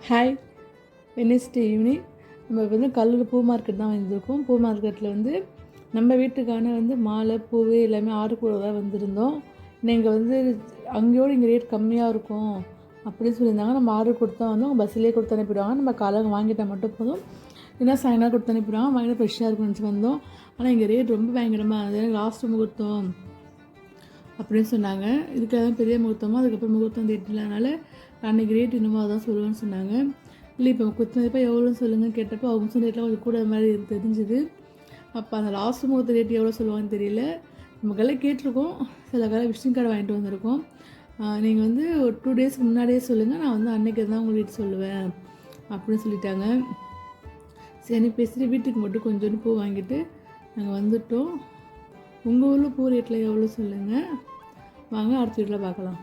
Hi, Wednesday evening நம்ம வந்து கல்லூர் பூ மார்க்கெட் தான் வந்திருக்கோம். பூ மார்க்கெட்டில் வந்து நம்ம வீட்டுக்கான வந்து மாலை பூ எல்லாமே ஆர்டர் போட தான் வந்திருந்தோம். நீங்கள் வந்து அங்கேயோடு இங்கே ரேட் கம்மியாக இருக்கும் அப்படின்னு சொல்லியிருந்தாங்க. நம்ம ஆர்டர் கொடுத்தா வந்து அவங்க பஸ்ஸிலே கொடுத்து அனுப்பிடுவாங்க. நம்ம காலையில் வாங்கிட்டால் மட்டும் போதும், இல்லைனா சாயங்காலம் கொடுத்து அனுப்பிடுவாங்க. வாங்கினா ஃப்ரெஷ்ஷாக இருக்கும்னு நினச்சி வந்தோம். ஆனால் இங்கே ரேட் ரொம்ப பயங்கரமாக இருந்தது. லாஸ்ட்டு முகூர்த்தம் அப்படின்னு சொன்னாங்க. இதுக்காக தான் பெரிய முகூர்த்தமாக, அதுக்கப்புறம் முகூர்த்தம் டேட் இல்லாதனால அன்றைக்கி ரேட் இன்னமும் அதான் சொல்லுவேன்னு சொன்னாங்க. இல்லை இப்போ குத்துனதுப்போ எவ்வளோன்னு சொல்லுங்கன்னு கேட்டப்போ அவங்க சொன்ன ரேட்லாம் கொஞ்சம் கூட மாதிரி தெரிஞ்சுது. அப்போ அந்த லாஸ்ட் முகூர்த்த ரேட் எவ்வளோ சொல்லுவாங்கன்னு தெரியல. நமக்கெல்லாம் கேட்டிருக்கோம், சில காலம் விசிட்டிங் கார்டு வாங்கிட்டு வந்திருக்கோம். நீங்கள் வந்து ஒரு 2 டேஸ்க்கு முன்னாடியே சொல்லுங்கள், நான் வந்து அன்றைக்கி தான் உங்கள் ரேட் சொல்லுவேன் அப்படின்னு சொல்லிட்டாங்க. சரி பேசிட்டு வீட்டுக்கு மட்டும் கொஞ்சோண்டு பூ வாங்கிட்டு நாங்கள் வந்துவிட்டோம். உங்கள் ஊரில் பூ ரேட்டில் எவ்வளோ சொல்லுங்கள். வாங்க அடுத்த வீட்டில் பார்க்கலாம்.